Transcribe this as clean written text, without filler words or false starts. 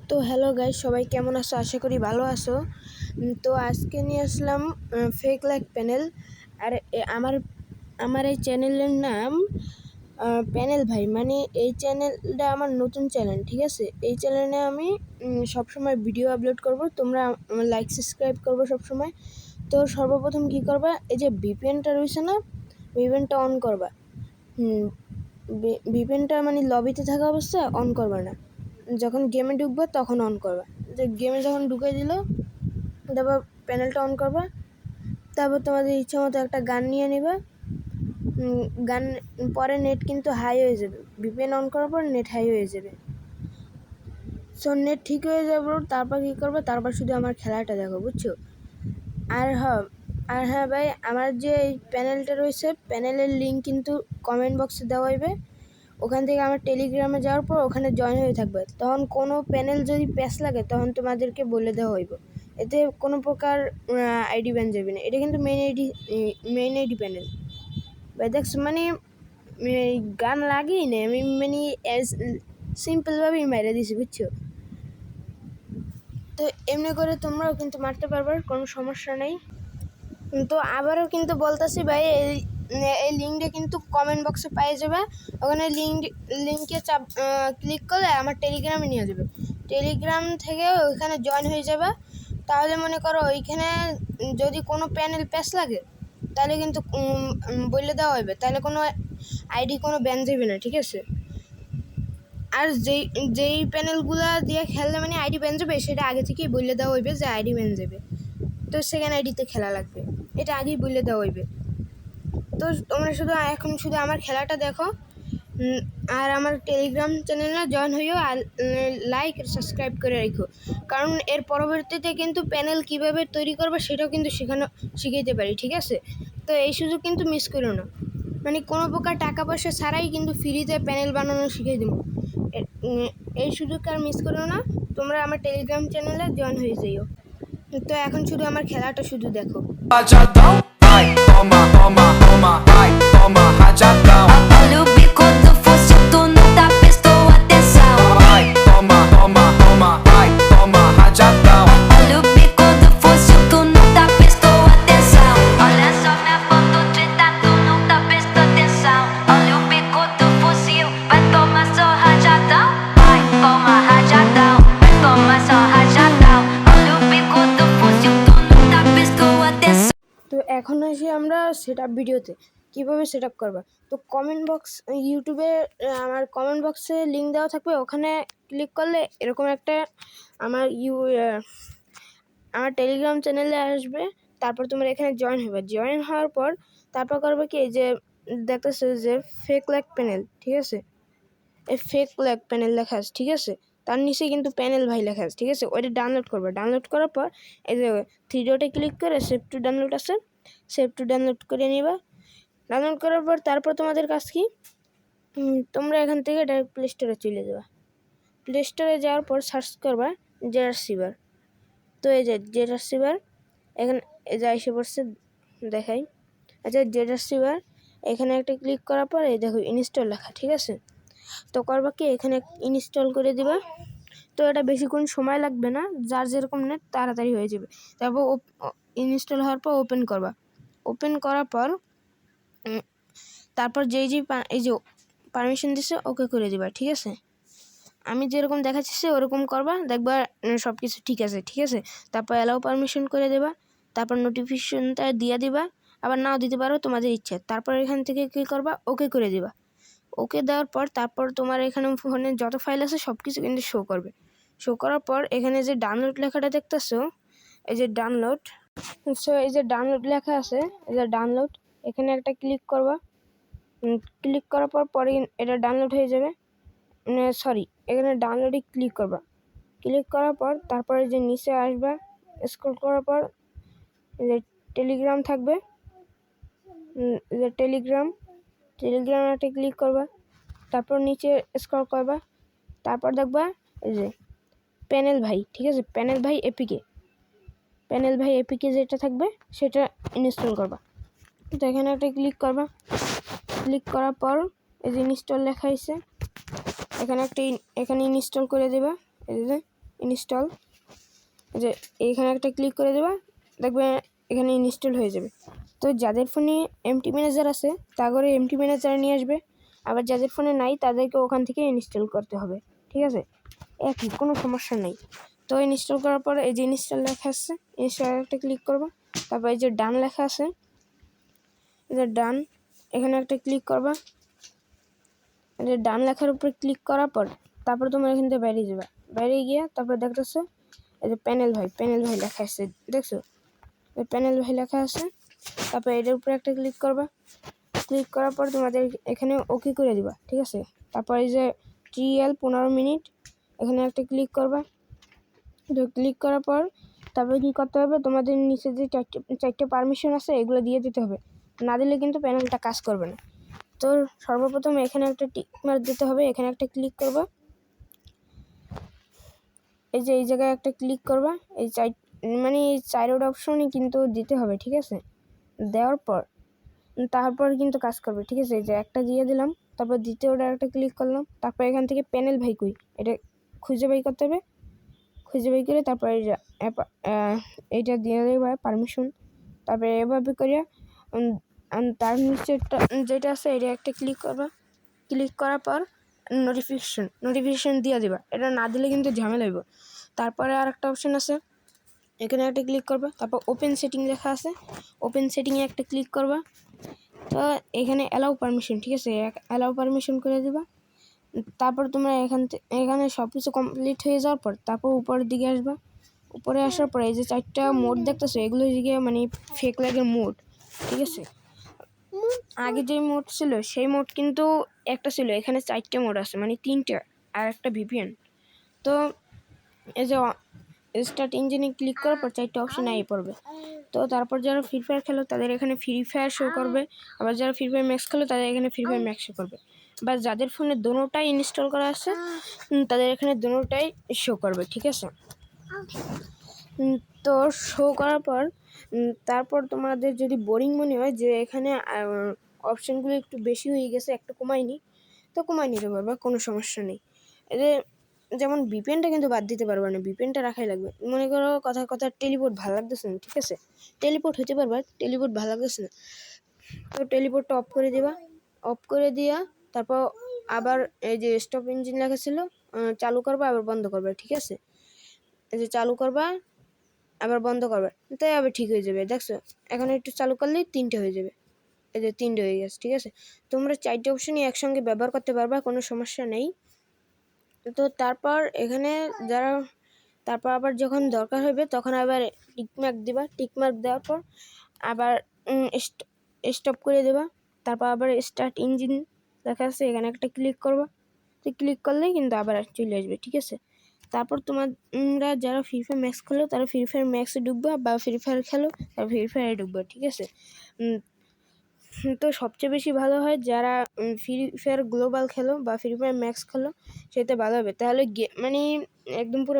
তো hello guys, সবাই কেমন আছো? আশা করি ভালো আছো। তো আজকে নিয়ে আসলাম ফেক লাইক প্যানেল। আর আমার এই চ্যানেলের নাম প্যানেল ভাই। মানে এই চ্যানেলটা আমার নতুন চ্যানেল, ঠিক আছে? এই চ্যানেলে আমি সবসময় ভিডিও আপলোড করব, তোমরা লাইক সাবস্ক্রাইব করবো সবসময়। তো সর্বপ্রথম কি করবা, এই যে ভিপিএনটা রয়েছে না, ভিপিএনটা অন করবা। ভিপিএনটা মানে লবিতে থাকা অবস্থায় অন করবা না, যখন গেমে ঢুকবো তখন অন করবা। যে গেমে যখন ঢুকে দিল, তারপর প্যানেলটা অন করবা। তারপর তোমাদের ইচ্ছা মতো একটা গান নিয়ে নিবা। গান পরে নেট কিন্তু হাই হয়ে যাবে, ভিপিএন অন করার পর নেট হাই হয়ে যাবে। সো নেট ঠিক হয়ে যাবে, তারপর কী করবে, তারপর শুধু আমার খেলাটা দেখো, বুঝছো? আর হ্যাঁ ভাই, আমার যে এই প্যানেলটা রয়েছে, প্যানেলের লিঙ্ক কিন্তু কমেন্ট বক্সে দেওয়া হইবে। ওখান থেকে আমার টেলিগ্রামে যাওয়ার পর ওখানে জয়েন হয়ে থাকবে। তখন কোনো প্যানেল যদি প্যাচ লাগে তখন তোমাদেরকে বলে দেওয়া হইব। এতে কোনো প্রকার আইডি ব্যান যাবে না। এটা কিন্তু মেইন আইডি প্যানেল ভাই। দেখছো মানে গান লাগেই না, আমি মানে সিম্পলভাবেই মেরে দিছি, বুঝছো? তো এমনি করে তোমরাও কিন্তু মারতে পারবে, কোনো সমস্যা নেই। তো আবারও কিন্তু বলতেছি ভাই, এই লিঙ্কটা কিন্তু কমেন্ট বক্সে পেয়ে যাবে। ওখানে লিঙ্কে ক্লিক করলে আমার টেলিগ্রামে নিয়ে যাবে। টেলিগ্রাম থেকে ওইখানে জয়েন হয়ে যাবে। তাহলে মনে করো ওইখানে যদি কোনো প্যানেল প্যাচ লাগে তাহলে কিন্তু বলে দেওয়া হবে, তাহলে কোনো আইডি কোনো ব্যান যাবে না, ঠিক আছে? আর যেই প্যানেলগুলো দিয়ে খেললে মানে আইডি ব্যান যাবে, সেটা আগে থেকেই বলে দেওয়া হইবে যে আইডি ব্যান যাবে, তো সেকেন্ড আইডিতে খেলা লাগবে, এটা আগেই বলে দেওয়া হইবে। তো তোমরা এখন শুধু আমার খেলাটা দেখো, আর আমার টেলিগ্রাম চ্যানেলে জয়েন হইও, আর লাইক আর সাবস্ক্রাইব করে রেখো। কারণ এর পরবর্তীতে কিন্তু প্যানেল কীভাবে তৈরি করবে সেটাও কিন্তু শিখাইতে পারি, ঠিক আছে? তো এই সুযোগ কিন্তু মিস করো না। মানে কোনো প্রকার টাকা পয়সা ছাড়াই কিন্তু ফ্রিতে প্যানেল বানানো শিখিয়ে দেবো। এই সুযোগ আর মিস করো না, তোমরা আমার টেলিগ্রাম চ্যানেলে জয়েন হয়ে যাইও। তো এখন শুধু আমার খেলাটা শুধু দেখো। Ai, toma, toma, toma, ai, toma, rajadão. Olha o bico do fosso, tu não tá prestou atenção. Ai, toma, toma, toma, ai, toma, rajadão. Olha o bico do fosso, tu não tá prestou atenção. Olha só minha foto, tu não tá prestou atenção. Olha o bico do fuzil, vai tomar só rajadão. Vai tomar rajadão, vai tomar só rajadão. Olha o bico do fuzil, tu não tá prestou atenção. তো এখন আসি আমরা ভিডিওতে কীভাবে set up করবা। তো comment box, ইউটিউবে আমার কমেন্ট বক্সে লিঙ্ক দেওয়া থাকবে, ওখানে ক্লিক করলে এরকম একটা আমার টেলিগ্রাম চ্যানেলে আসবে। তারপর তোমরা এখানে জয়েন হবে। জয়েন হওয়ার পর তারপর করবে কি, যে দেখতেছো যে ফেক লাইক প্যানেল, ঠিক আছে? এই ফেক লাইক প্যানেল লেখা আছে, ঠিক আছে? তার নিচে কিন্তু প্যানেল ভাই লেখা আছে, ঠিক আছে? ওইটা ডাউনলোড করবে। ডাউনলোড করার পর এই যে 3 ডটে ক্লিক করে সেভ টু ডাউনলোড আছে, সেভ টু ডাউনলোড করে নিবা। ডাউনলোড করার পর তারপর তোমাদের কাজ কি, তোমরা এখান থেকে ডাইরেক্ট প্লে স্টোরে চলে যাবা। প্লে স্টোরে যাওয়ার পর সার্চ করবা জেরাসিভার। তো এই যে জেরাসিভার এখানে এই যে এসে পড়ছে, দেখাই। আচ্ছা, জেরাসিভার এখানে একটা ক্লিক করার পর এই দেখো ইনস্টল লেখা, ঠিক আছে? তো করবা কি, এখানে ইনস্টল করে দিবা। তো এটা বেশিক্ষণ সময় লাগবে না, যার যেরকম নেট তাড়াতাড়ি হয়ে যাবে। তারপর ইনস্টল হওয়ার পর ওপেন করবা। ওপেন করার পর তারপর এই যে পারমিশন দিছে ওকে করে দিবা, ঠিক আছে? আমি যেরকম দেখাচ্ছি ওরকম করবা, দেখবা সব কিছু ঠিক আছে, ঠিক আছে? তারপর অ্যালাউ পারমিশন করে দেবা। তারপর নোটিফিকেশনটা দিয়ে দিবা, আবার নাও দিতে পারো, তোমাদের ইচ্ছে। তারপর এখান থেকে কী করবা, ওকে করে দিবা। ওকে দেওয়ার পর তারপর তোমার এখানে ফোনে যত ফাইল আছে সব কিছু কিন্তু শো করবে। শো করার পর এখানে যে ডাউনলোড লেখাটা দেখতেছো, এই যে ডাউনলোড, সো এই যে ডাউনলোড লেখা আছে, এই যে ডাউনলোড, এখানে একটা ক্লিক করবা। ক্লিক করার পর পরে এটা ডাউনলোড হয়ে যাবে। সরি, এখানে ডাউনলোডে ক্লিক করবা। ক্লিক করার পর তারপরে যে নিচে আসবা, স্ক্রল করার পর যে টেলিগ্রাম থাকবে, যে টেলিগ্রামে একটা ক্লিক করবা। তারপর নিচে স্ক্রল করবা, তারপর দেখবা এই যে প্যানেল ভাই, ঠিক আছে? প্যানেল ভাই এপিকে যেটা থাকবে সেটা ইনস্টল করবা। তো এখানে একটা ক্লিক করবা। ক্লিক করার পর এই যে ইনস্টল লেখা আছে, এখানে ইনস্টল করে দেবা। এই যে ইনস্টল, যে এইখানে একটা ক্লিক করে দেবা, দেখবে এখানে ইনস্টল হয়ে যাবে। তো যাদের ফোনে এমটি ম্যানেজার আছে তা করে এমটি ম্যানেজার নিয়ে আসবে, আবার যাদের ফোনে নাই তাদেরকে ওখান থেকে ইনস্টল করতে হবে, ঠিক আছে? একই, কোনো সমস্যা নেই। তো ইনস্টল করার পর এই যে ইনস্টল লেখা আছে, ইনস্টল একটা ক্লিক করবা, তারপর এই যে ডান লেখা আছে, এই যে ডান, এখানে একটা ক্লিক করবা, এই যে ডান লেখার উপরে ক্লিক করার পর তারপর তোমার এখান থেকে বাইরে যাবা, বাইরে গিয়ে তারপর দেখতেছো এই যে প্যানেল ভাই লেখা আছে, দেখছো? ওই প্যানেল ভাই লেখা আছে, তারপর এটার উপরে একটা ক্লিক করবা, ক্লিক করার পর তোমাদের এখানে ওকে করে দিবা, ঠিক আছে? তারপর এই যে TL 15 মিনিট, এখানে একটা ক্লিক করবা। তো ক্লিক করার পর তারপরে কী করতে হবে, তোমাদের নিচে যে চারটে পারমিশন আছে এগুলো দিয়ে দিতে হবে, না দিলে কিন্তু প্যানেলটা কাজ করবে না। তো সর্বপ্রথম এখানে একটা টিক মার্ক দিতে হবে, এখানে একটা ক্লিক করবা, এই যে এই জায়গায় একটা ক্লিক করবা, এই চারোটা অপশনই কিন্তু দিতে হবে, ঠিক আছে? দেওয়ার পর তারপর কিন্তু কাজ করবে, ঠিক আছে? এই যে একটা দিয়ে দিলাম, তারপর দ্বিতীয়টা একটা ক্লিক করলাম, তারপর এখান থেকে প্যানেল ভাই কই এটা খুঁজে বাই করতে হবে, খুঁজে বাই করে তারপর এইটা দিয়ে দেবে পারমিশন, তারপরে এভাবে করিয়া তার নিচে যেটা আছে এটা একটা ক্লিক করবা, ক্লিক করার পর নোটিফিকেশন দিয়ে দিবা, এটা না দিলে কিন্তু ঝামেলা হইব। তারপরে আর একটা অপশন আছে, এখানে একটা ক্লিক করবা, তারপর ওপেন সেটিং লেখা আছে, ওপেন সেটিংয়ে একটা ক্লিক করবা। তো এখানে অ্যালাউ পারমিশন, ঠিক আছে? অ্যালাউ পারমিশন করে দিবা। তারপর তোমরা এখানে সব কিছু কমপ্লিট হয়ে যাওয়ার পর তারপর উপরের দিকে আসবা, উপরে আসার পরে এই যে চারটা মোড দেখতেছো, এগুলো দিকে ফেক লাগের মোড, ঠিক আছে? আগে যে মোড ছিল সেই মোড কিন্তু একটা ছিল, এখানে 4টে মোড আছে, 3টে আর একটা VPN। তো এই যে স্টার্ট ইঞ্জিনে ক্লিক করার পর 4টে অপশন আই পড়বে। তো তারপর যারা ফ্রি ফায়ার খেলো তাদের এখানে ফ্রি ফায়ার শো করবে, আবার যারা ফ্রি ফায়ার ম্যাক্স খেলো তাদের এখানে ফ্রি ফায়ার ম্যাক্স শো করবে, বা যাদের ফোনে দোনোটাই ইনস্টল করা আছে তাদের এখানে দোনোটাই শো করবে, ঠিক আছে? তো শো করার পর তারপর তোমাদের যদি বোরিং মনে হয় যে এখানে অপশানগুলো একটু বেশি হয়ে গেছে, একটা কমায়নি, তো কমায় নিতে পারবা, কোনো সমস্যা নেই। এদের যেমন VPNটা কিন্তু বাদ দিতে পারবা না, VPNটা রাখাই লাগবে। মনে করো কথা টেলিপোর্ট ভালো লাগতেছে না, ঠিক আছে? টেলিপোর্ট হতে পারবা, টেলিপোর্ট ভালো লাগতেছে না, তো টেলিপোর্টটা অফ করে দিবা, অফ করে দিয়া তারপর আবার এই যে স্টপ ইঞ্জিন লেখা ছিল চালু করবা, আবার বন্ধ করবা, ঠিক আছে? এই যে চালু করবা আবার বন্ধ করবা, তাই আবার ঠিক হয়ে যাবে। দেখছো এখন একটু চালু করলেই 3টে হয়ে যাবে, এই যে 3টে হয়ে গেছে, ঠিক আছে? তোমরা 4টে অপশনই একসঙ্গে ব্যবহার করতে পারবা, কোনো সমস্যা নেই। তো তারপর এখানে তারপর আবার যখন দরকার হবে তখন আবার টিকমার্ক দিবা, টিকমার্ক দেওয়ার পর আবার স্টপ করে দেবা, তারপর আবার স্টার্ট ইঞ্জিন লেখা আছে, এখানে একটা ক্লিক করবা, তো ক্লিক করলেই কিন্তু আবার চলে আসবে, ঠিক আছে? তারপর তোমরা যারা ফ্রি ফায়ার ম্যাক্স খেলো তারা ফ্রি ফায়ার ম্যাক্সে ঢুকবা, বা ফ্রি ফায়ার খেলো তারা ফ্রি ফায়ারে ঢুকবা, ঠিক আছে? তো সবচেয়ে বেশি ভালো হয় যারা ফ্রি ফায়ার গ্লোবাল খেলো বা ফ্রি ফায়ার ম্যাক্স খেলো সেটা ভালো হবে, তাহলে একদম পুরো